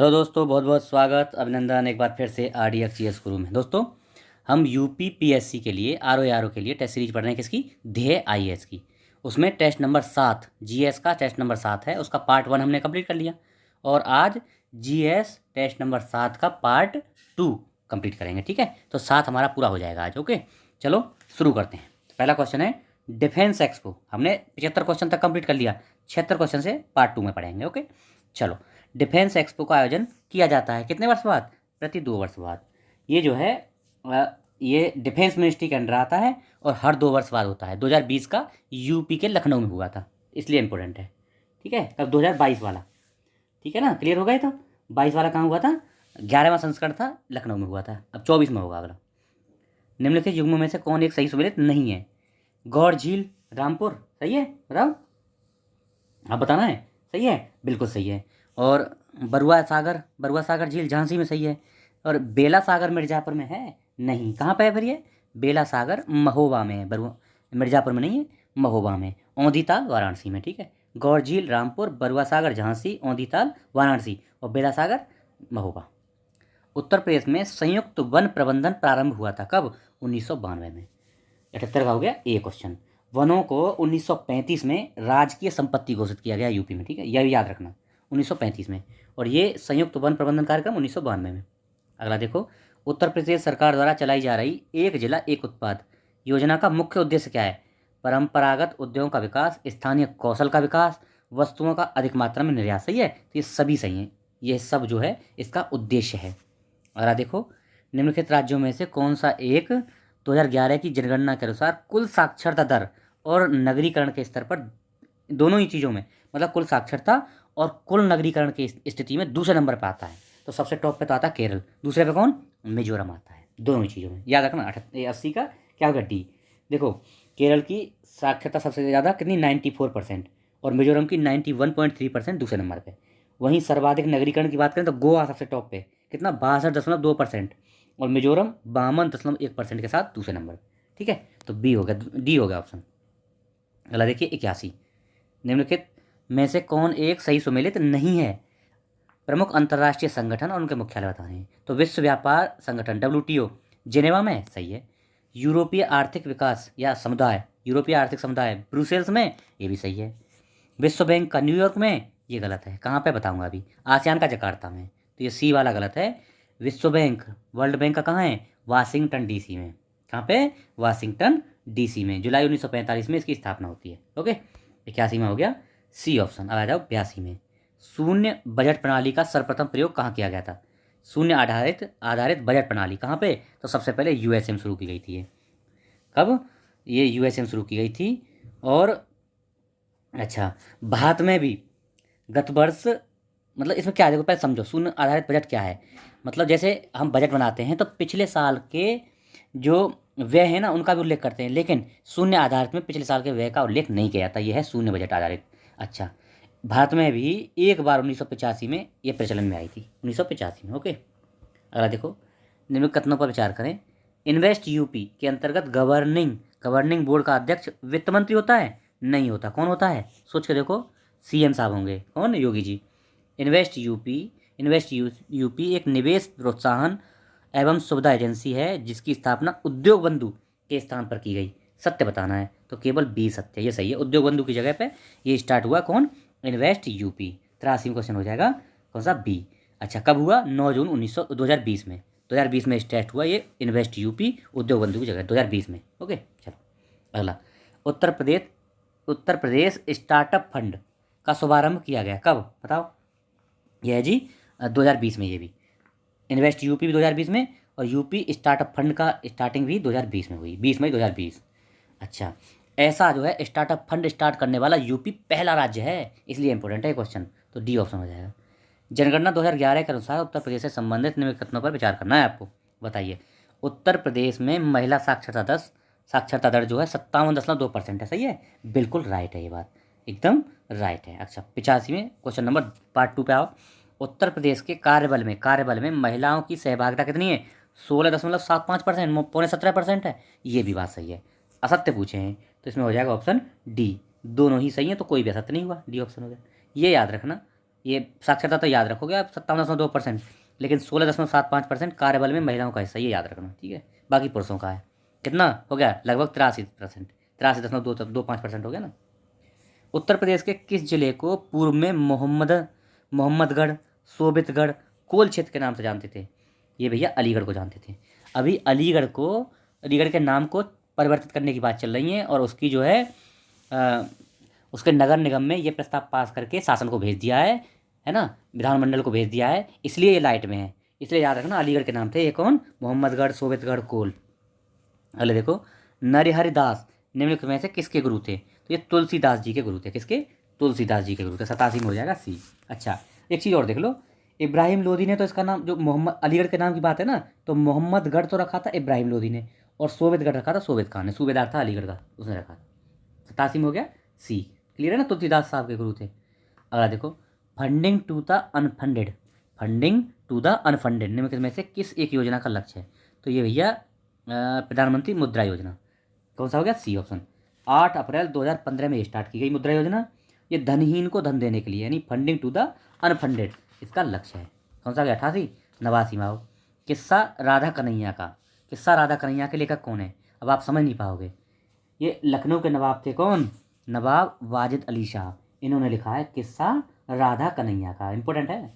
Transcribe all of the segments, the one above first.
Hello दोस्तों, बहुत बहुत स्वागत अभिनंदन एक बार फिर से RDX GS गुरु में। दोस्तों, हम यूपी पीएससी के लिए आर ओ के लिए टेस्ट सीरीज पढ़ रहे हैं। किसकी? ध्येय IAS की। उसमें टेस्ट नंबर 7 GS का टेस्ट नंबर 7 है। उसका पार्ट 1 हमने कंप्लीट कर लिया और आज GS टेस्ट नंबर 7 का पार्ट 2 कंप्लीट करेंगे। ठीक है, तो 7 हमारा पूरा हो जाएगा आज। ओके, चलो शुरू करते हैं। पहला क्वेश्चन है डिफेंस एक्सपो। हमने 75 क्वेश्चन तक कंप्लीट कर लिया, 76 क्वेश्चन से पार्ट 2 में पढ़ेंगे। ओके, चलो। डिफेंस एक्सपो का आयोजन किया जाता है कितने वर्ष बाद? प्रति 2 वर्ष बाद। ये जो है ये डिफेंस मिनिस्ट्री के अंडर आता है और हर 2 वर्ष बाद होता है। 2020 का यूपी के लखनऊ में हुआ था, इसलिए इंपॉर्टेंट है। ठीक है, अब 2022 वाला, ठीक है ना, क्लियर हो गए। तो 22 वाला कहाँ हुआ था? 11वां संस्करण था, लखनऊ में हुआ था। अब 24 में होगा अगला। निम्नलिखित युग्मों में से कौन एक सही सुमेलित नहीं है? गौड़ झील रामपुर सही है, बताओ। आप बताना है। सही है, बिल्कुल सही है। और बरुआ सागर झील झांसी में सही है। और बेला सागर मिर्ज़ापुर में है? नहीं। कहाँ पे है फिर ये? बेला सागर महोबा में है, बरुआ मिर्ज़ापुर में नहीं है, महोबा में। औंधीताल वाराणसी में। ठीक है, गौर झील रामपुर, बरुआ सागर झांसी, औंधीताल वाराणसी और बेला सागर महोबा। उत्तर प्रदेश में संयुक्त वन प्रबंधन प्रारंभ हुआ था कब? 1992 में। 78 का हो गया ए क्वेश्चन। वनों को 1935 में राजकीय संपत्ति घोषित किया गया यूपी में। ठीक है, यह भी याद रखना, 1935 में। और ये संयुक्त वन प्रबंधन कार्यक्रम 1992 में। अगला देखो, उत्तर प्रदेश सरकार द्वारा चलाई जा रही एक जिला एक उत्पाद योजना का मुख्य उद्देश्य क्या है? परंपरागत उद्योगों का विकास, स्थानीय कौशल का विकास, वस्तुओं का अधिक मात्रा में निर्यात। सही है, तो ये सभी सही हैं। ये सब जो है इसका उद्देश्य है। अगला देखो, निम्नलिखित राज्यों में से कौन सा एक 2011 की जनगणना के अनुसार कुल साक्षरता दर और नगरीकरण के स्तर पर, दोनों ही चीज़ों में, मतलब कुल साक्षरता और कुल नगरीकरण की स्थिति में दूसरे नंबर पर आता है? तो सबसे टॉप पे तो आता है केरल, दूसरे पे कौन? मिजोरम आता है। दोनों ही चीज़ों में याद रखना। 80 का क्या होगा? डी। देखो, केरल की साक्षरता सबसे ज़्यादा कितनी? 94%। और मिजोरम की 91.3% दूसरे नंबर पे। वहीं सर्वाधिक नगरीकरण की बात करें तो गोवा सबसे टॉप पे, कितना? 62.2%। और मिजोरम 52.1% के साथ दूसरे नंबर। ठीक है, तो बी हो गया, डी हो गया ऑप्शन। अगला देखिए 81। निम्नलिखित में से कौन एक सही सुमेलित नहीं है? प्रमुख अंतर्राष्ट्रीय संगठन और उनके मुख्यालय बताने हैं। तो विश्व व्यापार संगठन WTO जिनेवा में सही है। यूरोपीय आर्थिक विकास या समुदाय, यूरोपीय आर्थिक समुदाय ब्रुसेल्स में, ये भी सही है। विश्व बैंक का न्यूयॉर्क में, ये गलत है। कहाँ पे बताऊंगा अभी। आसियान का जकार्ता में, तो ये सी वाला गलत है। विश्व बैंक, वर्ल्ड बैंक का कहाँ है? वाशिंगटन DC में। कहाँ पे? वाशिंगटन DC में। जुलाई 1945 में इसकी स्थापना होती है। ओके, 81 में हो गया सी ऑप्शन। अब आ जाओ 82 में। शून्य बजट प्रणाली का सर्वप्रथम प्रयोग कहाँ किया गया था? शून्य आधारित आधारित बजट प्रणाली कहाँ पे? तो सबसे पहले USA में शुरू की गई थी ये। कब? ये USA में शुरू की गई थी। और अच्छा, भारत में भी गत वर्ष, मतलब इसमें क्या है देखो, पहले समझो शून्य आधारित बजट क्या है। मतलब जैसे हम बजट बनाते हैं तो पिछले साल के जो व्यय है ना उनका भी उल्लेख करते हैं, लेकिन शून्य आधारित में पिछले साल के व्यय का उल्लेख नहीं किया जाता। यह है शून्य बजट आधारित। अच्छा, भारत में भी एक बार 1985 में ये प्रचलन में आई थी, 1985 में। ओके, अगला देखो, निम्नलिखित कथनों पर विचार करें। इन्वेस्ट यूपी के अंतर्गत गवर्निंग बोर्ड का अध्यक्ष वित्त मंत्री होता है? नहीं होता। कौन होता है? सोच के देखो, CM साहब होंगे। कौन? योगी जी। इन्वेस्ट यूपी एक निवेश प्रोत्साहन एवं सुविधा एजेंसी है जिसकी स्थापना उद्योग बंधु के स्थान पर की गई। सत्य बताना है, तो केवल बी सत्य, ये सही है। उद्योग बंधु की जगह पे ये स्टार्ट हुआ। कौन? Invest UP. 83 क्वेश्चन हो जाएगा कौन सा? बी। अच्छा, कब हुआ? 9 जून 2020 में। 2020 में स्टार्ट हुआ ये इन्वेस्ट यूपी, उद्योग बंधु की जगह 2020 में। ओके, चलो अगला। उत्तर प्रदेश उत्तर प्रदेश स्टार्टअप फंड का शुभारंभ किया गया कब? बताओ। यह है जी 2020 में। ये भी इन्वेस्ट यूपी भी 2020 में, और यूपी स्टार्टअप फंड का स्टार्टिंग भी 2020 में हुई, 20 मई 2020। अच्छा, ऐसा जो है स्टार्टअप फंड स्टार्ट करने वाला यूपी पहला राज्य है, इसलिए इंपॉर्टेंट है क्वेश्चन, तो डी ऑप्शन हो जाएगा। जनगणना 2011 के अनुसार उत्तर प्रदेश से संबंधित निम्नलिखित कथनों पर विचार करना है आपको। बताइए, उत्तर प्रदेश में महिला साक्षरता दर जो है 57.2% है। सही है, बिल्कुल राइट है, ये बात एकदम राइट है। अच्छा, 85 में क्वेश्चन नंबर पार्ट 2 पे आओ। उत्तर प्रदेश के कार्यबल में महिलाओं की सहभागिता कितनी है? 16.75%, पौने 17% है। ये भी बात सही है। असत्य पूछे हैं तो इसमें हो जाएगा ऑप्शन डी। दोनों ही सही है, तो कोई भी असत्य नहीं हुआ, डी ऑप्शन हो गया। ये याद रखना, ये साक्षरता तो याद रखोगे आप 57.2%, लेकिन 16.75% कार्यबल में महिलाओं का हिस्सा, ये याद रखना, ठीक है। बाकी पुरुषों का है। कितना हो गया? लगभग 83%, 83.25% हो गया ना। उत्तर प्रदेश के किस जिले को पूर्व में मोहम्मदगढ़, सोबितगढ़, कोल क्षेत्र के नाम से जानते थे? ये भैया अलीगढ़ को जानते थे। अभी अलीगढ़ के नाम को परिवर्तित करने की बात चल रही है, और उसकी जो है अ, उसके नगर निगम में ये प्रस्ताव पास करके शासन को भेज दिया है ना, विधानमंडल को भेज दिया है, इसलिए ये लाइट में है। इसलिए याद रखना, अलीगढ़ के नाम थे। ये कौन? मोहम्मदगढ़, सोबितगढ़, कोल। अगले देखो, नरहरिदास निम्नलिखित में से किसके गुरु थे? तो ये तुलसीदास जी के गुरु थे। किसके? तुलसीदास जी के गुरु थे। 87 में हो जाएगा सी। अच्छा, एक चीज़ और देख लो, इब्राहिम लोदी ने तो इसका नाम, जो मोहम्मद अलीगढ़ के नाम की बात है ना, तो मोहम्मदगढ़ तो रखा था इब्राहिम लोदी ने, और सोबतगढ़ रखा था सोबत खान ने, सूबेदार था अलीगढ़ का, उसने रखा। 87 में हो गया सी। क्लियर है ना? तुलसीदास साहब के गुरु थे। अगला देखो, funding to the unfunded, funding to the unfunded निम्नलिखित में से किस एक योजना का लक्ष्य है? तो ये भैया प्रधानमंत्री मुद्रा योजना। कौन सा हो गया? C option. 8 अप्रैल 2015 में स्टार्ट की गई मुद्रा योजना। ये धनहीन को धन देने के लिए, यानी फंडिंग टू द अनफंडेड इसका लक्ष्य है। कौन सा हो गया? 88। 89 में आओ, किस्सा राधा कन्हैया का, किस्सा राधा कन्हैया के लेखक कौन है? अब आप समझ नहीं पाओगे। ये लखनऊ के नवाब थे। कौन? नवाब वाजिद अली शाह। इन्होंने लिखा है किस्सा राधा कन्हैया का। इंपॉर्टेंट है,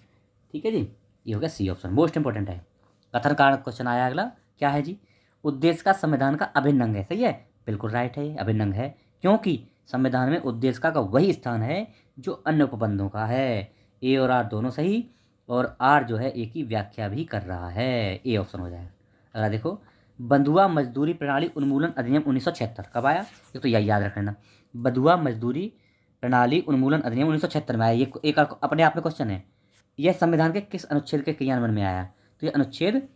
ठीक है जी। ये हो गया सी ऑप्शन, मोस्ट इंपॉर्टेंट है। कथन कारण क्वेश्चन आया अगला, क्या है जी? उद्देश्य का संविधान का अभिन्न अंग है। सही है, बिल्कुल राइट है, अभिन्न अंग है, क्योंकि संविधान में उद्देश्य का वही स्थान है जो अन्य उपबंधों का है। ए और आर दोनों सही, और आर जो है ए की व्याख्या भी कर रहा है। ए ऑप्शन हो जाएगा। अगला देखो, बंधुआ मजदूरी प्रणाली उन्मूलन अधिनियम 1976 कब आया? ये तो यही याद रख लेना, बंधुआ मजदूरी प्रणाली उन्मूलन अधिनियम 1976 में आया। ये एक अपने आप में क्वेश्चन है। यह संविधान के किस अनुच्छेद के क्रियान्वयन में आया? तो ये अनुच्छेद,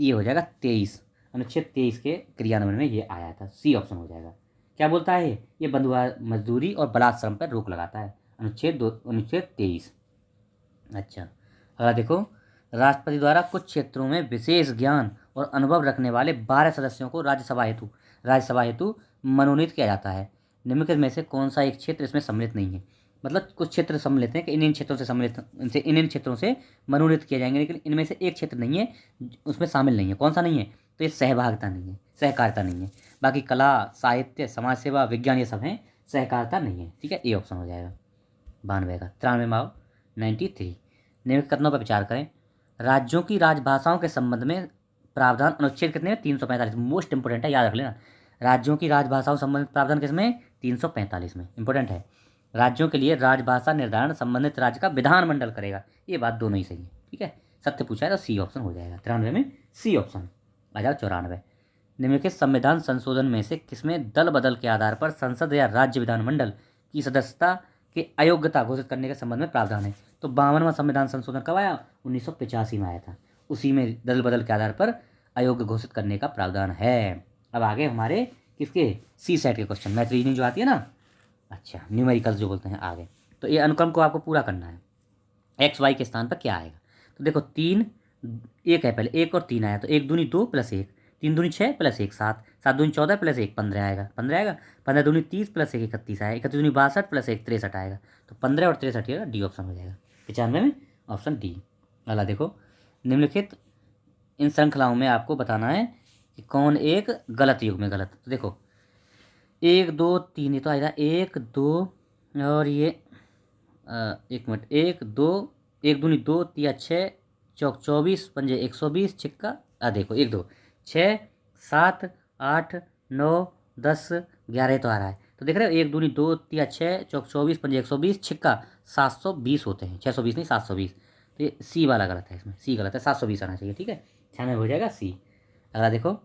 ये हो जाएगा 23, अनुच्छेद 23 के क्रियान्वयन में ये आया था। सी ऑप्शन हो जाएगा। क्या बोलता है ये? बंधुआ मजदूरी और बलात् श्रम पर रोक लगाता है, अनुच्छेद 23। अच्छा, अगला देखो, राष्ट्रपति द्वारा कुछ क्षेत्रों में विशेष ज्ञान और अनुभव रखने वाले 12 सदस्यों को राज्यसभा हेतु मनोनीत किया जाता है। निम्नलिखित में से कौन सा एक क्षेत्र इसमें सम्मिलित नहीं है? मतलब कुछ क्षेत्र सम्मिलित हैं कि इन क्षेत्रों से इन क्षेत्रों से मनोनीत किए जाएंगे, लेकिन इनमें से एक क्षेत्र नहीं है, उसमें शामिल नहीं है। कौन सा नहीं है? तो ये सहभागिता नहीं है, सहकारिता नहीं है। बाकी कला, साहित्य, समाज सेवा, विज्ञान, ये सब हैं, सहकारिता नहीं है। ठीक है, ए ऑप्शन हो जाएगा। 92 का 93 में आओ, 93। निम्नलिखित कथनों पर विचार करें। राज्यों की राजभाषाओं के संबंध में प्रावधान अनुच्छेद कितने में? 345। मोस्ट इंपोर्टेंट है, याद रख लेना। राज्यों की राजभाषाओं संबंधित प्रावधान किसमें? 345 में। इंपॉर्टेंट है। राज्यों के लिए राजभाषा निर्धारण संबंधित राज्य का विधानमंडल करेगा। ये बात दोनों ही सही है, ठीक है। सत्य पूछा है तो सी ऑप्शन हो जाएगा। 93 में सी ऑप्शन। आ जाओ 94। निम्नलिखित संविधान संशोधन में से किसमें दल बदल के आधार पर संसद या राज्य विधानमंडल की सदस्यता के अयोग्यता घोषित करने के संबंध में प्रावधान है? तो 52वां संविधान संशोधन कब आया? 1985 में आया था। उसी में दल बदल के आधार पर अयोग्य घोषित करने का प्रावधान है। अब आगे हमारे किसके? सी सेट के क्वेश्चन, मैथ रीजनिंग जो आती है ना, अच्छा न्यूमेरिकल्स जो बोलते हैं आगे। तो ये अनुक्रम को आपको पूरा करना है। एक्स वाई के स्थान पर क्या आएगा? तो देखो 3 1 है, पहले 1 और 3 आया, तो 1 दूनी 2 प्लस 1, 3 दूनी 6 प्लस 1 7, 7 दूनी 14 प्लस 1 15 आएगा, 15 आएगा। 15 दूनी 30 प्लस 1 31 आएगा, 31 दूनी 62 प्लस 1 63 आएगा। तो 15 और 63 आएगा, डी ऑप्शन हो जाएगा। 95 में ऑप्शन डी। अगला देखो, निम्नलिखित इन श्रृंखलाओं में आपको बताना है कि कौन एक गलत युग में गलत। तो देखो 1 2 3, ये तो आएगा 1 2, और ये 1 मिनट, 1 2, 1 दूनी 2 3 6 चौक 24 पंजे 120 छिक्का। देखो 1 2 6 7 8 9 10 11 तो आ रहा है। तो देख रहे हो 1 दूनी 2 3 6 चौक 24 पंजे 120 छिक्का 720 होते हैं, 620 नहीं 720। तो ये सी वाला गलत है, इसमें सी गलत है, 720 आना चाहिए, ठीक है। 96 हो जाएगा सी। अगला देखो,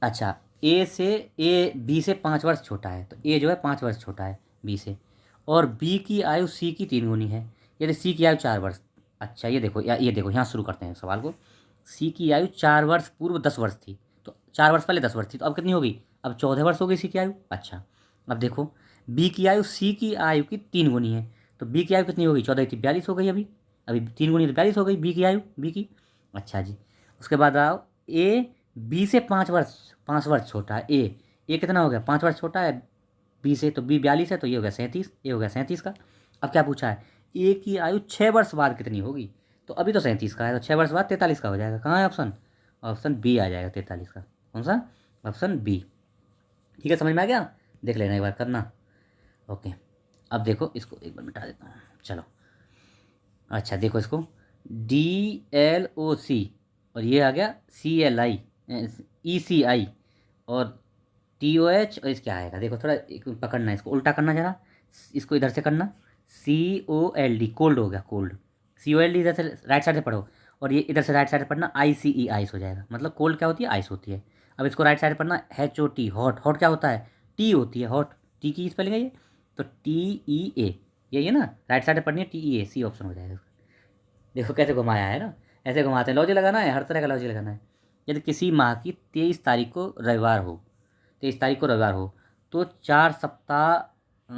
अच्छा ए बी से 5 वर्ष छोटा है, तो ए जो है 5 वर्ष छोटा है बी से, और बी की आयु सी की 3 गुनी है, यदि सी की आयु 4 वर्ष। अच्छा ये देखो, ये देखो यहाँ शुरू करते हैं सवाल को। सी की आयु 4 वर्ष पूर्व 10 वर्ष थी, तो 4 वर्ष पहले 10 वर्ष थी, तो अब कितनी होगी? अब 14 वर्ष हो गई सी की आयु। अच्छा अब देखो, बी की आयु सी की आयु की 3 गुनी है, तो बी की आयु कितनी होगी? 14 थी 42 हो गई अभी, अभी 3 गुनी तो 42 हो गई बी की आयु, बी की। अच्छा जी, उसके बाद आओ, ए बी से 5 वर्ष छोटा है। ए कितना हो गया? 5 वर्ष छोटा है बी से, तो बी 42 है, तो ये हो गया 37, ये हो गया 37 का। अब क्या पूछा है? ए की आयु 6 वर्ष बाद कितनी होगी? तो अभी तो 37 का है, तो 6 वर्ष बाद 43 का हो जाएगा। कहाँ है ऑप्शन? ऑप्शन बी आ जाएगा 43 का। कौन सा? Option B. ठीक है, समझ में आ गया? देख लेना एक बार करना। ओके, अब देखो इसको एक बार मिटा देता हूँ। चलो, अच्छा देखो इसको, DLOC और ये आ गया CLI, ECI और TOH, और इस क्या आएगा देखो, थोड़ा एक पकड़ना है, इसको उल्टा करना जरा, इसको इधर से करना, COLD, कोल्ड हो गया, कोल्ड। COLD इधर से राइट साइड से पढ़ो, और ये इधर से राइट साइड से पढ़ना, ICE, आइस हो जाएगा। मतलब कोल्ड क्या होती है? आइस होती है। अब इसको राइट साइड पढ़ना, HOT, हॉट। हॉट क्या होता है? टी होती है, हॉट। टी की स्पेलिंग है ये, तो TEA, यही है ना? राइट साइड पढ़नी है, TEA, सी ऑप्शन हो जाएगा। देखो कैसे घुमाया है ना, ऐसे घुमाते हैं। लॉजिक लगाना है, हर तरह का लॉजिक लगाना है। यदि किसी माह की 23 तारीख को रविवार हो, 23 तारीख को रविवार हो, तो 4 सप्ताह,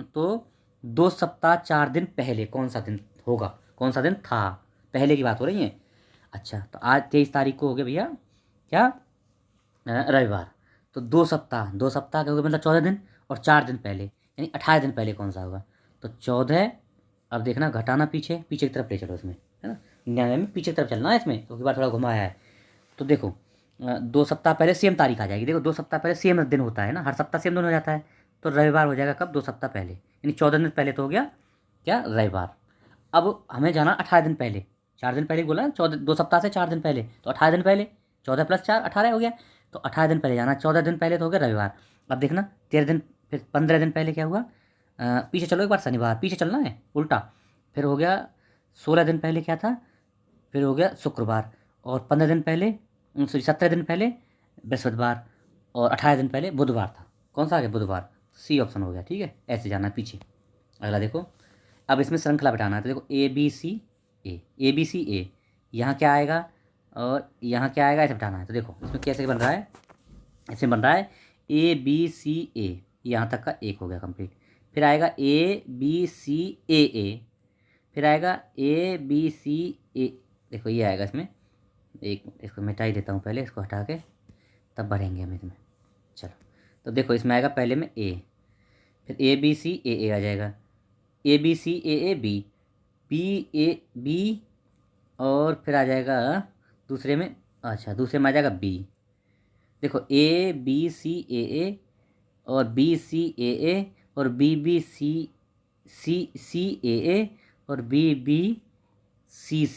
तो 2 सप्ताह 4 दिन पहले कौन सा दिन होगा? कौन सा दिन था? पहले की बात हो रही है। अच्छा, तो आज 23 तारीख को हो गया भैया क्या? रविवार। तो 2 सप्ताह, 2 सप्ताह क्या हो गया? मतलब 14 दिन, और 4 दिन पहले यानी 18 दिन पहले कौन सा होगा? तो 14। अब देखना, घटाना पीछे, पीछे की तरफ ले चलो इसमें, है ना? न्याय में पीछे की तरफ चलना है इसमें, तो बार थोड़ा घुमाया है। तो देखो 2 सप्ताह पहले सेम तारीख आ जाएगी। देखो 2 सप्ताह पहले सेम दिन होता है ना, हर सप्ताह सेम दिन हो जाता है। तो रविवार हो जाएगा कब? 2 सप्ताह पहले, यानी 14 दिन पहले तो हो गया क्या? रविवार। अब हमें जाना 18 दिन पहले, 4 दिन पहले बोला, 14, 2 सप्ताह से 4 दिन पहले, तो 18 दिन पहले, 14 + 4 18 हो गया। तो 18 दिन पहले जाना, 14 दिन पहले तो हो गया रविवार। अब देखना 13 दिन, फिर 15 दिन पहले क्या हुआ? पीछे चलो एक बार, शनिवार, पीछे चलना है उल्टा। फिर हो गया 16 दिन पहले क्या था? फिर हो गया शुक्रवार, और 15 दिन पहले, सॉरी 17 दिन पहले बृहस्पतिवार, और 18 दिन पहले बुधवार था। कौन सा आ गया? बुधवार। सी ऑप्शन हो गया। ठीक है, ऐसे जाना है पीछे। अगला देखो, अब इसमें श्रृंखला बिठाना है। तो देखो ABC A, यहाँ क्या आएगा और यहाँ क्या आएगा, ऐसे बिठाना है। तो देखो इसमें कैसे बन रहा है, ऐसे बन रहा है ABCA, यहाँ तक का एक हो गया कंप्लीट। फिर आएगा ABCAA, फिर आएगा ABCA। देखो ये आएगा इसमें, एक इसको मिटा ही देता हूँ पहले, इसको हटा के, तब बढ़ेंगे हम इसमें। चलो, तो देखो इसमें आएगा पहले में A, फिर ABCAA आ जाएगा, ABCAAB, BAB, और फिर आ जाएगा दूसरे में, अच्छा दूसरे में आ जाएगा B। देखो ABCAA और BCAA और BBCCAA और BBCCA,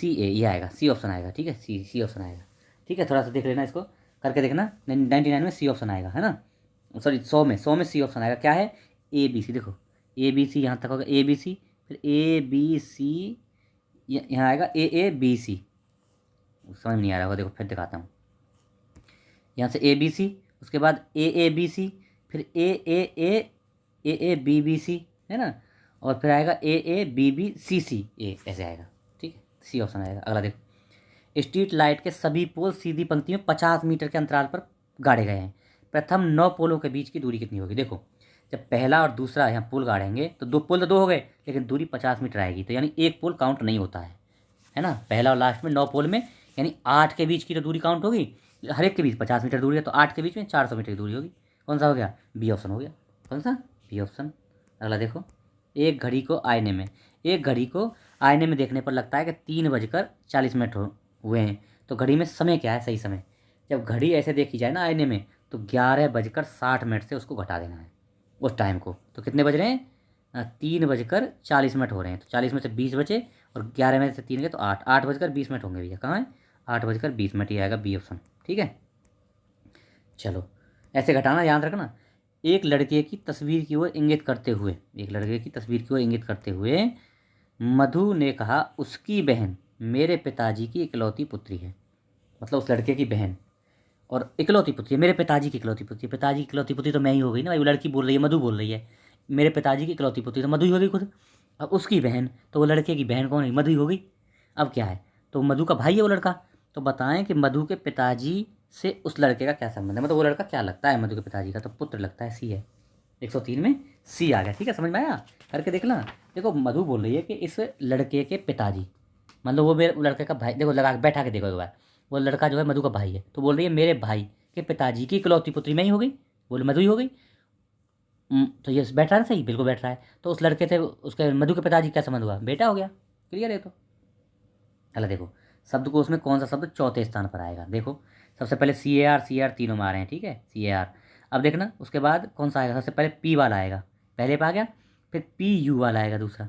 ये आएगा, सी ऑप्शन आएगा। ठीक है, सी ऑप्शन आएगा। ठीक है, थोड़ा सा देख लेना, इसको करके देखना। 99 में सी ऑप्शन आएगा, है ना? सॉरी 100 में सी ऑप्शन आएगा। क्या है? ABC। देखो ABC यहाँ तक होगा, ABC, फिर ABC, यहाँ आएगा AABC। समझ नहीं आ रहा होगा, देखो फिर दिखाता हूँ। यहाँ से ABC, उसके बाद AABC, फिर AABBC, है ना? और फिर आएगा AABBCCA, ऐसे आएगा। ठीक है, सी ऑप्शन आएगा। अगला देखो, स्ट्रीट लाइट के सभी पोल सीधी पंक्ति में 50 मीटर के अंतराल पर गाड़े गए हैं। प्रथम 9 पोलों के बीच की दूरी कितनी होगी? देखो जब पहला और दूसरा यहाँ पोल गाड़ेंगे तो 2 पोल तो 2 हो गए, लेकिन दूरी 50 मीटर आएगी, तो यानी एक पोल काउंट नहीं होता है ना? पहला और लास्ट में 9 पोल में, यानी 8 के बीच की तो दूरी काउंट होगी, हर एक के बीच 50 मीटर दूरी है, तो 8 के बीच में 400 मीटर की दूरी होगी। कौन सा हो गया? बी ऑप्शन हो गया। कौन सा? B option. अगला देखो, एक घड़ी को आईने में देखने पर लगता है कि 3:40 हुए हैं, तो घड़ी में समय क्या है? सही समय। जब घड़ी ऐसे देखी जाए ना आईने में, तो 11:60 से उसको घटा देना है उस टाइम को। तो कितने बज रहे हैं? 3:40 हो रहे हैं, तो 40 में से 20 बचे, और 11 में से 3 गए तो 8:20 होंगे भैया। कहाँ है? 8:20 ही आएगा, बी ऑप्शन। ठीक है, चलो ऐसे घटाना, याद रखना। एक लड़के की तस्वीर की ओर इंगित करते हुए मधु ने कहा, उसकी बहन मेरे पिताजी की इकलौती पुत्री है। मतलब उस लड़के की बहन और इकलौती पुत्री है, मेरे पिताजी की इकलौती पुत्री। पिताजी की इकलौती पुत्री तो मैं ही हो गई ना भाई, वो लड़की बोल रही है, मधु बोल रही है, मेरे पिताजी की इकलौती पुत्री तो मधु ही हो गई खुद। अब उसकी बहन, तो वो लड़के की बहन कौन है? मधु ही हो गई। अब क्या है? तो मधु का भाई है वो लड़का। तो बताएं कि मधु के पिताजी से उस लड़के का क्या संबंध है, मतलब वो लड़का क्या लगता है मधु के पिताजी का? तो पुत्र लगता है, सी है। 103 में सी आ गया। ठीक है, समझ में आया? करके देखना। देखो मधु बोल रही है कि इस लड़के के पिताजी, मतलब वो मेरे लड़के का भाई, देखो लगा बैठा के देखो एक बार, वो लड़का जो है मधु का भाई है, तो बोल रही है मेरे भाई के पिताजी की इकलौती पुत्री मैं ही हो गई, बोले मधु ही हो गई। तो ये बैठ रहा है ना? सही, बिल्कुल बैठ रहा है। तो उस लड़के से उसके मधु के पिताजी क्या संबंध हुआ? बेटा हो गया। क्लियर है? तो अल्लाह देखो, शब्द को उसमें कौन सा शब्द चौथे स्थान पर आएगा। देखो सबसे पहले सी ए आर तीनों में आ रहे हैं, ठीक है, CAR। अब देखना उसके बाद कौन सा आएगा, सबसे पहले पी वाला आएगा, पहले पे आ गया, फिर PU वाला आएगा दूसरा,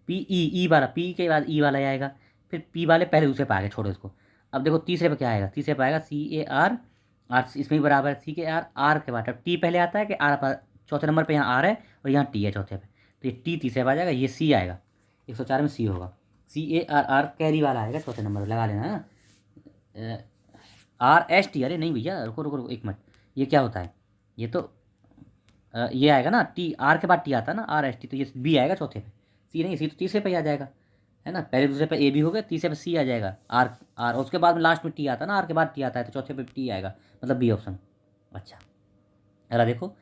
PE वाला, पी के बाद ई वाला आएगा, फिर पी वाले पहले दूसरे पे आ गए, छोड़ो इसको। अब देखो तीसरे पे क्या आएगा, तीसरे पे आएगा CAR, आर इसमें भी बराबर है CAR, आर के बाद अब टी पहले आता है कि आर, चौथे नंबर पे यहाँ आर है और यहाँ टी है चौथे पे, तो ये टी तीसरे पे आ जाएगा, ये सी आएगा, 104 में सी होगा, CAR कैरी वाला आएगा चौथे नंबर पर, लगा लेना है। RST, अरे नहीं भैया, रुको रुको रुको एक मिनट, ये क्या होता है, ये तो ये आएगा ना, टी, आर के बाद टी आता है ना, RST, तो ये बी आएगा चौथे पे, सी नहीं, सी तो तीसरे पे ही आ जाएगा, है ना, पहले दूसरे पे ए भी हो गया, तीसरे पे सी आ जाएगा, आर आर, उसके बाद में लास्ट में टी आता है ना, आर के बाद टी आता है, तो चौथे पे टी आएगा, मतलब बी ऑप्शन। अच्छा, अरे देखो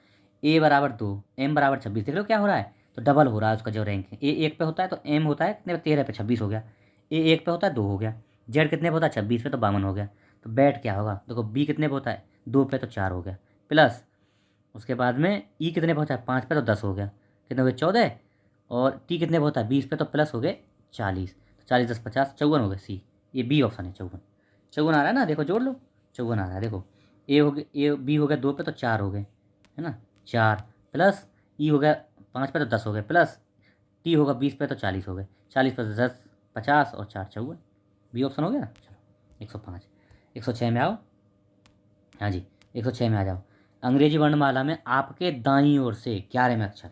ए बराबर 2, एम बराबर 26, देख लो क्या हो रहा है, तो डबल हो रहा है उसका जो रैंक है, ए 1 पे होता है तो एम होता है कितने पे, 13 पे 26 हो गया, ए 1 पे होता है 2 हो गया, जेड कितने पे होता है 26 पे तो 52 हो गया, तो बैट क्या होगा, देखो बी कितने पे होता है 2 पे तो 4 हो गया, प्लस उसके बाद में ई कितने पे होता है 5 पे तो 10 हो गया, कितने हो गए 14, और टी कितने पे होता है 20 पे तो प्लस हो गए 40, तो 40 10 50 54 हो गए, सी, ये बी ऑप्शन है, 54, 54 आ रहा है ना, देखो जोड़ लो, 54 आ रहा है, देखो ए हो गया, ए बी हो गया 2 पे तो 4 हो गए, है ना, 4, प्लस ई हो गया 5 पे तो 10 हो गए, प्लस टी होगा 20 पे तो 40 हो गए, 40 पे तो 10 50 और 4 54, बी ऑप्शन हो गया। चलो 105, 106 में आओ, हाँ जी 106 में आ जाओ। अंग्रेजी वर्णमाला में आपके दाईं ओर से 11वें अक्षर,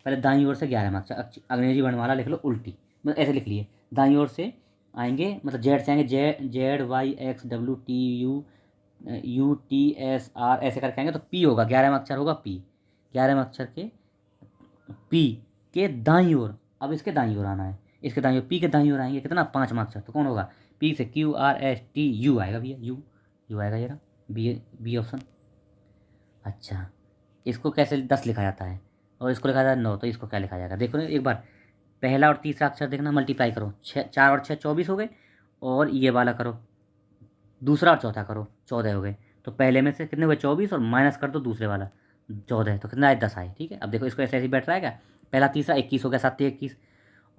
पहले दाईं ओर से 11वें अक्षर, अंग्रेजी वर्णमाला लिख लो उल्टी, मतलब ऐसे लिख लिए, दाईं ओर से आएंगे, मतलब जेड से आएंगे, ZYXWTUUTSR ऐसे करके आएंगे, तो पी होगा, 11वां अक्षर होगा पी, 11वें अक्षर के पी के दाईं ओर, अब इसके दाईं ओर आना है, इसके दाईं ओर, पी के दाईं ओर आएंगे कितना, 5वां अक्षर, तो कौन होगा, पी से QRSTU आएगा भैया, यू, यू आएगा, ये रहा बी ऑप्शन। अच्छा, इसको कैसे 10 लिखा जाता है और इसको लिखा जाता है 9, तो इसको क्या लिखा जाएगा, देखो ना एक बार, पहला और तीसरा अक्षर देखना, मल्टीप्लाई करो, 4 और 6 24 हो गए, और ये वाला करो, दूसरा और चौथा करो, 14 हो गए, तो पहले में से कितने हुए 24, और माइनस कर दो दूसरे वाला 14, तो कितना आए 10 आए, ठीक है। अब देखो इसको ऐसे ऐसे बैठ रहा है क्या, पहला तीसरा 21 हो गया, 7 21,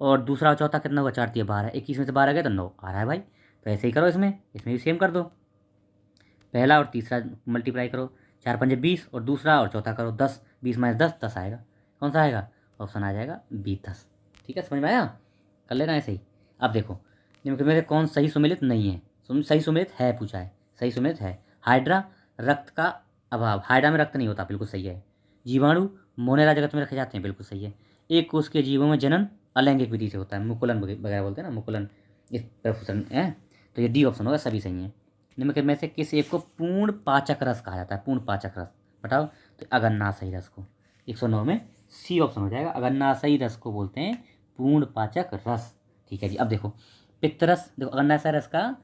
और दूसरा और चौथा कितना हुआ 4 3 12, 21 में से 12 गए तो 9 आ रहा है भाई, तो ऐसे ही करो, इसमें इसमें भी सेम कर दो, पहला और तीसरा मल्टीप्लाई करो, 4 पंजे 20, और दूसरा और चौथा करो 10, 20 माइनस 10 10 आएगा, कौन सा आएगा, ऑप्शन आ जाएगा बी 10, ठीक है, समझ में आया, कर लेना ऐसे ही। अब देखो निम्न में से कौन सही सुमेलित नहीं है, सही सुमेलित है पूछा है, सही सुमेलित है, हाइड्रा, रक्त का अभाव, हाइड्रा में रक्त नहीं होता, बिल्कुल सही है, जीवाणु मोनेरा जगत में रखे जाते हैं, बिल्कुल सही है, एक कोष के जीवों में जनन अलैंगिक विधि से होता है, मुकुलन वगैरह बोलते हैं ना, मुकुलन, इस प्रफुसन है, तो ये डी ऑप्शन होगा, सभी सही है। निम्न में से किस एक को पूर्ण पाचक रस कहा जाता है, पूर्ण पाचक रस बताओ, तो अगन्नाशयी रस को, 109 में सी ऑप्शन हो जाएगा, अगन्नाशयी रस को बोलते हैं पूर्ण पाचक रस, ठीक है जी। अब देखो पित्तरस, देखो अगन्नाशयी रस का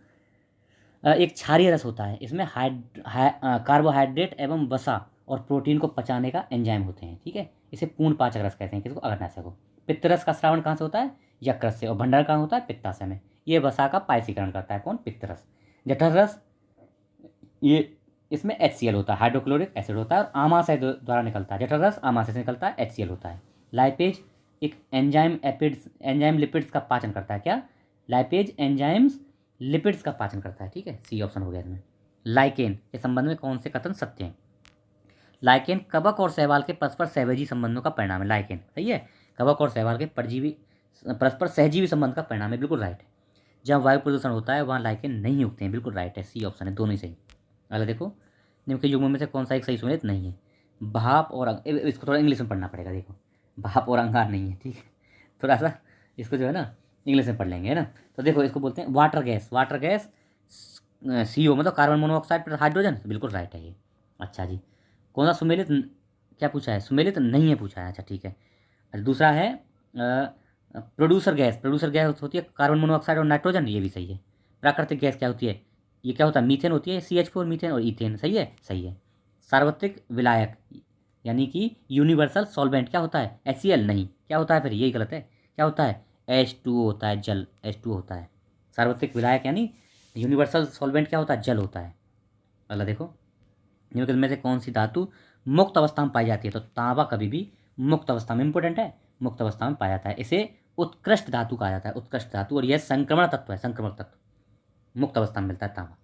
एक क्षारीय रस होता है, इसमें कार्बोहाइड्रेट एवं वसा और प्रोटीन को पचाने का एंजाइम होते हैं, ठीक है, इसे पूर्ण पाचक रस कहते हैं, किसको, अगन्नाशय को। पित्तरस का श्रावण कहाँ से होता है, यकृत से, और भंडारण कहाँ होता है, पित्ताशय में, ये वसा का पायसीकरण करता है, कौन, पित्तरस। जठर रस, ये इसमें HCl होता है, हाइड्रोक्लोरिक एसिड होता है, और आमाशय द्वारा निकलता है, जठर रस आमाशय से निकलता है, HCl होता है। लाइपेज एक एंजाइम लिपिड्स का पाचन करता है, क्या, लाइपेज एंजाइम्स लिपिड्स का पाचन करता है, ठीक है, सी ऑप्शन हो गया इसमें। लाइकेन के संबंध में कौन से कथन सत्य हैं, लाइकेन कवक और शैवाल के परस्पर सहजीवी संबंधों का परिणाम है, लाइकेन सही है, कवक और शैवाल के परजीवी परस्पर सहजीवी संबंध का परिणाम है, बिल्कुल राइट है। जहाँ वायु प्रदूषण होता है वहाँ लाइकेन नहीं उगते हैं, बिल्कुल राइट है, सी ऑप्शन है, दोनों ही सही। अगला देखो निम्न के युग्मों में से कौन सा एक सही सुमेलित नहीं है, भाप और इसको थोड़ा इंग्लिश में पढ़ना पड़ेगा, देखो भाप और अंगार नहीं है, ठीक है, थोड़ा सा इसको जो है ना इंग्लिश में पढ़ लेंगे, है ना। तो देखो इसको बोलते हैं water gas, water gas CO मतलब कार्बन मोनोऑक्साइड प्लस हाइड्रोजन, बिल्कुल राइट है ये। अच्छा जी, कौन सा सुमेलित क्या पूछा है, सुमेलित नहीं है पूछा है, अच्छा ठीक है। अच्छा दूसरा है प्रोड्यूसर गैस, प्रोड्यूसर गैस होती है कार्बन मोनोऑक्साइड और नाइट्रोजन, ये भी सही है। प्राकृतिक गैस क्या होती है, ये क्या होता है, मीथेन होती है, CH4 मीथेन और ईथेन, सही है, सही है। सार्वत्रिक विलायक यानी कि यूनिवर्सल सॉल्वेंट क्या होता है, HCl नहीं, क्या होता है फिर, यही गलत है, क्या होता है, H2O होता है, जल, H2O होता है। सार्वत्रिक विलायक यानी यूनिवर्सल सॉल्वेंट क्या होता है, जल होता है। अगला देखो निम्नलिखित में से कौन सी धातु मुक्त अवस्था में पाई जाती है, तो तांबा कभी भी मुक्त अवस्था में, इंपॉर्टेंट है, मुक्त अवस्था में पाया जाता है, इसे उत्कृष्ट धातु कहा जाता है, उत्कृष्ट धातु, और यह संक्रमण तत्व है, संक्रमण तत्व, मुक्त अवस्था में मिलता है तांबा।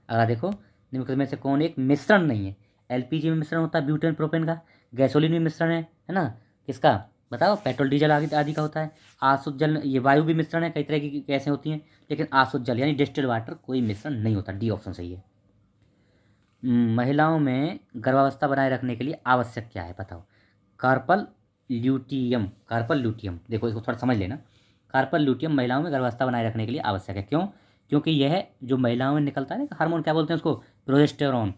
अगला देखो, निम्नलिखित में से कौन एक मिश्रण नहीं है? एलपीजी में मिश्रण होता है ब्यूटेन प्रोपेन का, गैसोलीन में मिश्रण है ना, किसका बताओ, पेट्रोल डीजल आदि का होता है। आसुत जल, ये वायु भी मिश्रण है, कई तरह की गैसें होती हैं, लेकिन आसुत जल यानी डिस्टिल वाटर कोई मिश्रण नहीं होता। डी ऑप्शन सही है। महिलाओं में गर्भावस्था बनाए रखने के लिए आवश्यक क्या है बताओ? कार्पल ल्यूटियम, कार्पल ल्यूटियम, देखो इसको थोड़ा समझ लेना। कार्पल ल्यूटियम महिलाओं में गर्भावस्था बनाए रखने के लिए आवश्यक है। क्यों? क्योंकि यह जो महिलाओं में निकलता है ना हार्मोन, क्या बोलते हैं उसको, प्रोजेस्टेरोन,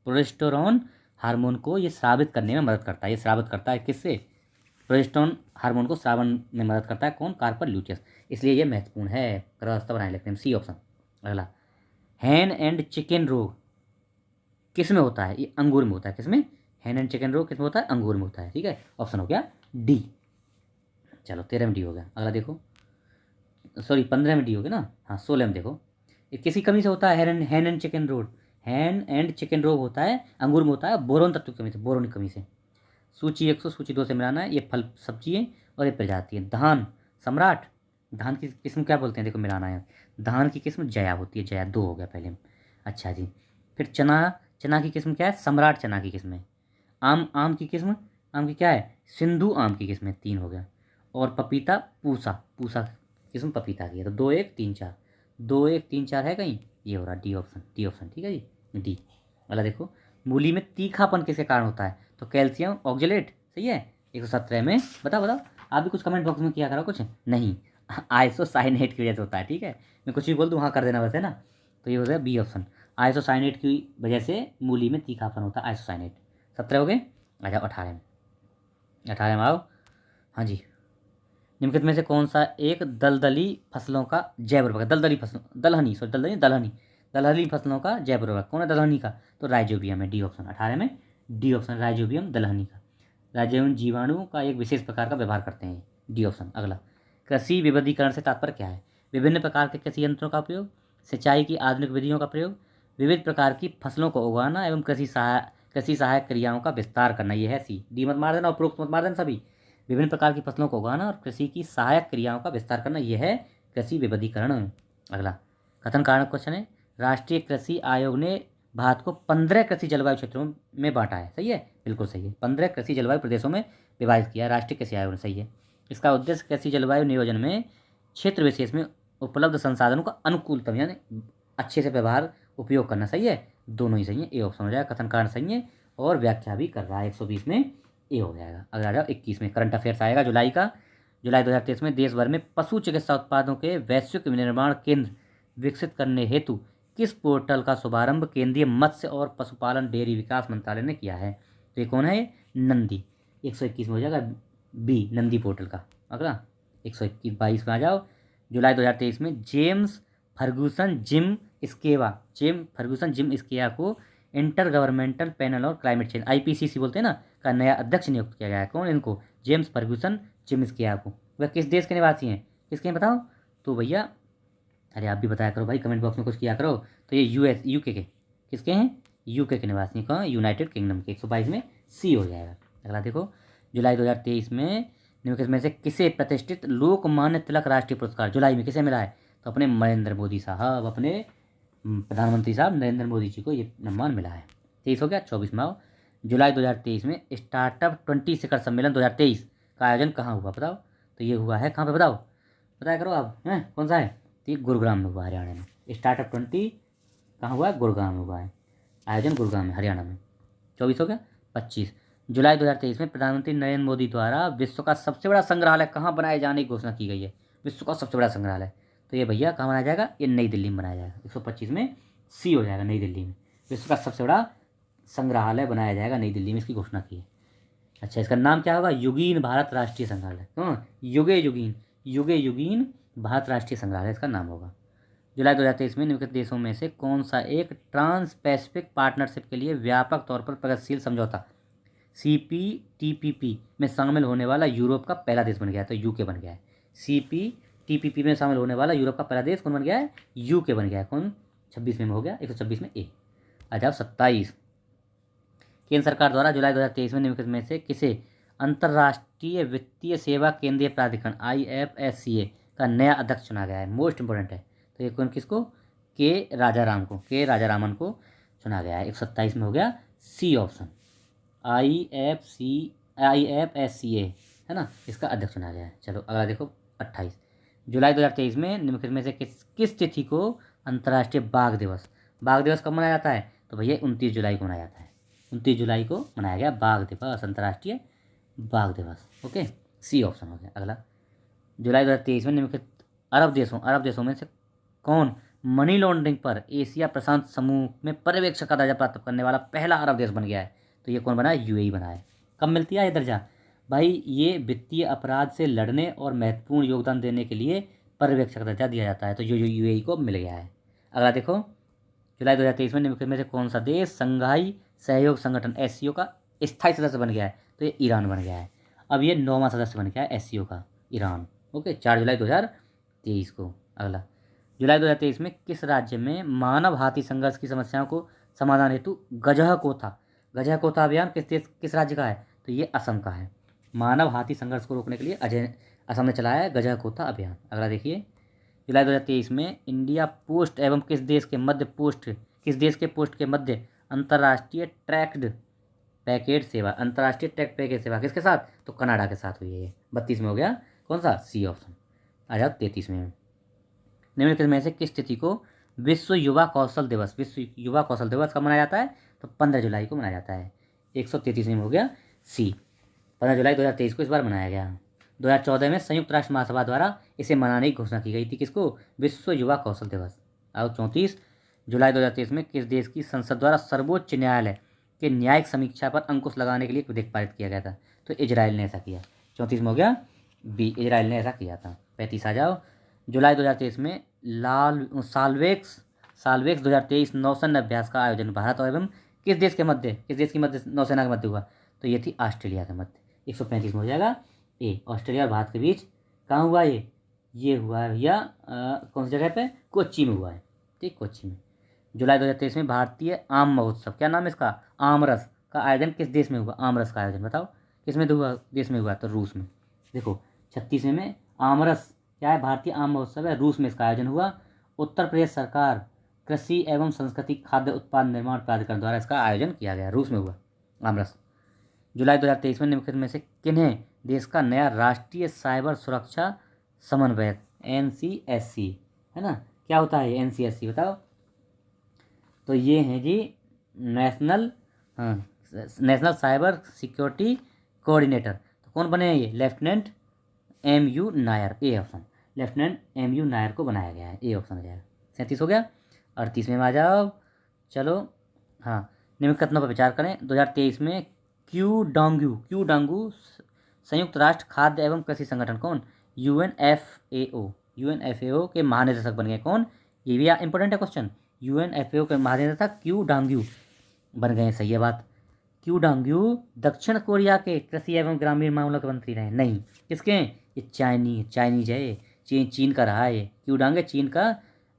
प्रोजेस्टेरोन हार्मोन को ये स्रावित करने में मदद करता है। ये स्रावित करता है किससे? प्रोजेस्टेरोन हार्मोन को स्रावन में मदद करता है कौन? कार्पल ल्यूटियस, इसलिए ये महत्वपूर्ण है गर्भावस्था बनाए रखने में। C option. अगला, हैन एंड चिकन रोग किस में होता है? ये अंगूर में होता है। किसमें? हैन एंड चिकन रोग किस में होता है? अंगूर में होता है। ठीक है, ऑप्शन हो गया डी। चलो 13 में डी हो गया। अगला देखो, सॉरी 15 में डी हो गया ना, हाँ 16 में देखो, ये किसी कमी से होता है हैन एंड चिकन रोग, हैन एंड चिकन रोग होता है अंगूर में होता है बोरोन तत्व की कमी से, बोरोन की कमी से। सूची 100 सूची 2 से मिलाना है। ये फल सब्जी है और ये प्रजाति है। धान सम्राट, धान की किस्म क्या बोलते हैं देखो मिलाना है। धान की किस्म जया होती है, जया 2 हो गया पहले में। अच्छा जी, फिर चना, चना की किस्म क्या है? सम्राट चना की किस्म है। आम, आम की किस्म, आम की क्या है? सिंधु आम की किस्म है, 3 हो गया। और पपीता पूसा, पूसा किस्म पपीता की है। तो 2 1 3 4, 2 1 3 4 है कहीं, ये हो रहा डी ऑप्शन, डी ऑप्शन। ठीक है जी, डी। अगला देखो, मूली में तीखापन किसके कारण होता है? तो कैल्शियम ऑक्जेलेट, सही है। 117 में बताओ बताओ, आप भी कुछ कमेंट बॉक्स में किया करो कुछ नहीं, आइसोसाइनेट की वजह से होता है। ठीक है, मैं कुछ भी बोल दूँ वहाँ कर देना बस, है ना। तो ये हो गया बी ऑप्शन, आइसोसाइनेट की वजह से मूली में तीखापन होता है, आइसोसाइनेट। 17 हो गए। आ जाओ 18 में, 18 में आओ। हाँ जी, निम्नलिखित में से कौन सा एक दलदली फसलों का जैव उर्वरक, दलदली फसलों, दलहनी, सॉरी दलदली दलहनी, दलहनी फसलों का जैव उर्वरक कौन है दलहनी का? तो राइजोबियम है, डी ऑप्शन। 18 में डी ऑप्शन, राइजोबियम दलहनी का। राइजोबियम जीवाणु का एक विशेष प्रकार का व्यवहार करते हैं, डी ऑप्शन। अगला, कृषि विविधीकरण से तात्पर्य क्या है? विभिन्न प्रकार के कृषि यंत्रों का उपयोग, सिंचाई की आधुनिक विधियों का प्रयोग, विविध प्रकार की फसलों को उगाना एवं कृषि सहायक क्रियाओं का विस्तार करना। ये है सी। डी मत मार देना, उपरोक्त मत मार देना सभी। विभिन्न प्रकार की फसलों को उगाना और कृषि की सहायक क्रियाओं का विस्तार करना, यह है कृषि विविधीकरण। अगला, कथन कारण क्वेश्चन है। राष्ट्रीय कृषि आयोग ने भारत को 15 कृषि जलवायु क्षेत्रों में बांटा है, सही है, बिल्कुल सही है। 15 कृषि जलवायु प्रदेशों में विभाजित किया है राष्ट्रीय कृषि आयोग ने, सही है। इसका उद्देश्य कृषि जलवायु नियोजन में क्षेत्र विशेष में उपलब्ध संसाधनों का अनुकूलतम यानी अच्छे से व्यवहार उपयोग करना, सही है। दोनों ही सही है, ए ऑप्शन हो जाएगा। कथन कारण सही है और व्याख्या भी कर रहा है, 120 में ए हो जाएगा। अगर आ जाओ 21 में, करंट अफेयर्स आएगा जुलाई का। जुलाई 2023 में देश भर में पशु चिकित्सा उत्पादों के वैश्विक विनिर्माण केंद्र विकसित करने हेतु किस पोर्टल का शुभारंभ केंद्रीय मत्स्य और पशुपालन डेयरी विकास मंत्रालय ने किया है? तो ये कौन है? नंदी। 121 में हो जाएगा बी, नंदी पोर्टल का। अगला 121, 22 में आ जाओ। जुलाई 2023 में जेम्स फर्गूसन जिम स्केवा को इंटर गवर्नमेंटल पैनल और क्लाइमेट चेंज, आईपीसीसी बोलते हैं ना, का नया अध्यक्ष नियुक्त किया गया है। कौन इनको? जेम्स फर्गूसन जिम स्केवा को। वह किस देश के निवासी हैं? किसके हैं बताओ? तो भैया, अरे आप भी बताया करो भाई, कमेंट बॉक्स में कुछ किया करो। तो ये यूके के, किसके हैं? यूके के निवासी। कौन? यूनाइटेड किंगडम के। 122 में सी हो जाएगा। अगला देखो, जुलाई 2023 में निम्नलिखित में से किसे प्रतिष्ठित लोकमान्य तिलक राष्ट्रीय पुरस्कार जुलाई में किसे मिला है? तो अपने नरेंद्र मोदी साहब, अपने प्रधानमंत्री साहब नरेंद्र मोदी जी को ये सम्मान मिला है। 23 हो गया। 24 में आओ। जुलाई 2023 में स्टार्टअप 20 शिखर सम्मेलन 2023 का आयोजन कहाँ हुआ बताओ? तो ये हुआ है कहाँ पे बताओ? बताया करो आप, हैं कौन सा है? तो ये गुरुग्राम में हुआ, हरियाणा में। स्टार्टअप 20 कहाँ हुआ है? गुरुग्राम में हुआ है आयोजन, गुरुग्राम में, हरियाणा में। 24 हो गया। 25 जुलाई 2023 में प्रधानमंत्री नरेंद्र मोदी द्वारा विश्व का सबसे बड़ा संग्रहालय कहाँ बनाए जाने की घोषणा की गई है? विश्व का सबसे बड़ा संग्रहालय, तो ये भैया कहाँ बनाया जाएगा? ये नई दिल्ली में बनाया जाएगा। 125 में सी हो जाएगा, नई दिल्ली में। विश्व का सबसे बड़ा संग्रहालय बनाया जाएगा नई दिल्ली में, इसकी घोषणा की है। अच्छा, इसका नाम क्या होगा? युगीन भारत राष्ट्रीय संग्रहालय। युगे युगीन भारत राष्ट्रीय संग्रहालय इसका नाम होगा। जुलाई 2023 में निम्नलिखित देशों में से कौन सा एक ट्रांस पैसिफिक पार्टनरशिप के लिए व्यापक तौर पर प्रगतिशील समझौता CPTPP में शामिल होने वाला यूरोप का पहला देश बन गया है? तो यूके बन गया है। CPTPP में शामिल होने वाला यूरोप का पहला देश कौन बन गया है? यूके बन गया है। कौन? 26 में हो गया। 126 में ए। आ जाओ 27, केंद्र सरकार द्वारा जुलाई 2023 में निम्नलिखित में से किसे अंतर्राष्ट्रीय वित्तीय सेवा केंद्रीय प्राधिकरण IFSCA का नया अध्यक्ष चुना गया है। मोस्ट इंपॉर्टेंट है। तो ये कौन किसको, के राजारामन को चुना गया है। 127 में हो गया सी ऑप्शन। IFSCA है ना, इसका अध्यक्ष चुना गया है। चलो अगला देखो 28 जुलाई 2023 में निम्नलिखित में से किस तिथि को अंतर्राष्ट्रीय बाघ दिवस कब मनाया जाता है? तो भैया 29 जुलाई को मनाया जाता है। 29 जुलाई को मनाया गया बाघ दिवस, अंतर्राष्ट्रीय बाघ दिवस। ओके, सी ऑप्शन हो गया। अगला जुलाई 2023 में निम्नलिखित अरब देशों में से कौन मनी लॉन्ड्रिंग पर एशिया प्रशांत समूह में पर्यवेक्षक का दर्जा प्राप्त करने वाला पहला अरब देश बन गया है? तो ये कौन बना है? UAE बना है। कब मिलती है ये दर्जा? भाई ये वित्तीय अपराध से लड़ने और महत्वपूर्ण योगदान देने के लिए पर्यवेक्षक दर्जा दिया जाता है। तो जो UAE को मिल गया है। अगला देखो जुलाई 2023 में निम्नलिखित में से कौन सा देश संघाई सहयोग संगठन SCO का स्थायी सदस्य बन गया है? तो ये ईरान बन गया है। अब ये 9वां सदस्य बन गया है SCO का, ईरान। ओके, 4 जुलाई 2023 को। अगला जुलाई 2023 में किस राज्य में मानव हाथी संघर्ष की समस्याओं को समाधान हेतु गजह कोथा अभियान किस राज्य का है? तो ये असम का है। मानव हाथी संघर्ष को रोकने के लिए असम ने चलाया है गजह कोथा अभियान। अगला देखिए जुलाई 2023 में इंडिया पोस्ट एवं किस देश के पोस्ट के मध्य अंतर्राष्ट्रीय ट्रैक्ड पैकेट सेवा किसके साथ? तो कनाडा के साथ हुई है। 32 में हो गया कौन सा? C option. आ जाओ 33 में। निम्नलिखित में से किस तिथि को विश्व युवा कौशल दिवस कब मनाया जाता है? तो 15 जुलाई को मनाया जाता है। 133 में हो गया सी। 15 जुलाई 2023 को इस बार मनाया गया। 2014 में संयुक्त राष्ट्र महासभा द्वारा इसे मनाने की घोषणा की गई थी। किसको? विश्व युवा कौशल दिवस। और 34 जुलाई 2023 में किस देश की संसद द्वारा सर्वोच्च न्यायालय के न्यायिक समीक्षा पर अंकुश लगाने के लिए एक विधेयक पारित किया गया था? तो इजराइल ने ऐसा किया। 34 में हो गया बी, इजराइल ने ऐसा किया था। 35 आ जाओ जुलाई 2023 में साल्वेक्स 2023 नौसेना अभ्यास का आयोजन भारत और एवं किस देश की मध्य नौसेना के मध्य हुआ? तो ये थी ऑस्ट्रेलिया के मध्य। 135 में हो जाएगा ए, ऑस्ट्रेलिया और भारत के बीच। कहाँ हुआ ये हुआ है भैया कौन सी जगह पे? कोच्चि में हुआ है। ठीक, कोच्चि में। जुलाई 2023 में भारतीय आम महोत्सव, क्या नाम है इसका? आमरस का आयोजन किस देश में हुआ? आमरस का आयोजन बताओ किस में हुआ? देश में हुआ? तो रूस में। देखो 36 में आमरस क्या है? भारतीय आम महोत्सव है, रूस में इसका आयोजन हुआ। उत्तर प्रदेश सरकार कृषि एवं संस्कृति खाद्य उत्पाद निर्माण प्राधिकरण द्वारा इसका आयोजन किया गया, रूस में हुआ आमरस। जुलाई 2023 में निम्नलिखित में से किन्हें देश का नया राष्ट्रीय साइबर सुरक्षा समन्वयक NCSC है ना, क्या होता है NCSC बताओ? तो ये हैं जी नेशनल साइबर सिक्योरिटी कोऑर्डिनेटर। तो कौन बने हैं ये? Lieutenant MU Nair, A option. Lieutenant MU Nair को बनाया गया है, ए ऑप्शन हो जाएगा। 37 हो गया। 38 में आ जाओ। चलो हाँ, निम्नलिखित कथनों पर विचार करें। 2023 में क्यू डांगू संयुक्त राष्ट्र खाद्य एवं कृषि संगठन कौन? UNFAO के महानिदेशक बन गए। कौन? ये भी इंपॉर्टेंट है क्वेश्चन। UNFAO के महानिदेशक क्यू डांगू बन गए। सही है बात। क्यू डांगू दक्षिण कोरिया के कृषि एवं ग्रामीण मामलों के मंत्री रहे। नहीं, किसके? ये चाइनीज है, चीन का रहा है। क्यू डांगे चीन का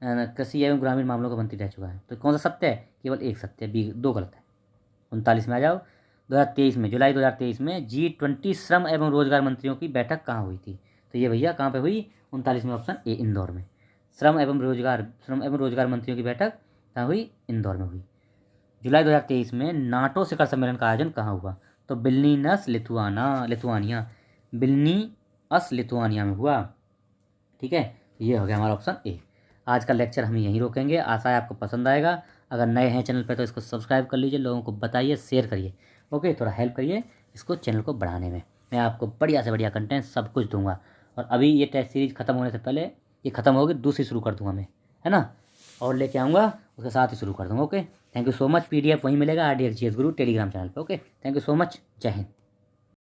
कृषि एवं ग्रामीण मामलों का मंत्री रह चुका है। तो कौन सा सत्य है? केवल एक सत्य है, बी 2 गलत है। 39 में आ जाओ। 2023 में जुलाई 2023 में G20 श्रम एवं रोजगार मंत्रियों की बैठक कहाँ हुई थी? तो ये भैया कहाँ पे हुई? 39 में ऑप्शन ए, इंदौर में। श्रम एवं रोजगार मंत्रियों की बैठक कहाँ हुई? इंदौर में हुई। जुलाई 2023 में नाटो शिखर सम्मेलन का आयोजन कहाँ हुआ? तो विल्नियस लिथुआनिया में हुआ। ठीक है, ये हो गया हमारा ऑप्शन ए। आज का लेक्चर हम यहीं रोकेंगे। आशा है आपको पसंद आएगा। अगर नए हैं चैनल पर तो इसको सब्सक्राइब कर लीजिए, लोगों को बताइए, शेयर करिए। ओके, थोड़ा हेल्प करिए इसको चैनल को बढ़ाने में। मैं आपको बढ़िया से बढ़िया कंटेंट सब कुछ दूंगा। और अभी ये टेस्ट सीरीज खत्म होने से पहले, ये खत्म होगी दूसरी शुरू कर दूंगा मैं, है ना, और लेके आऊँगा उसके साथ ही शुरू कर दूँगा। Okay, thank you so much. PDF वहीं मिलेगा RDX GS गुरु टेलीग्राम चैनल पे। Okay, thank you so much. जय हिंद।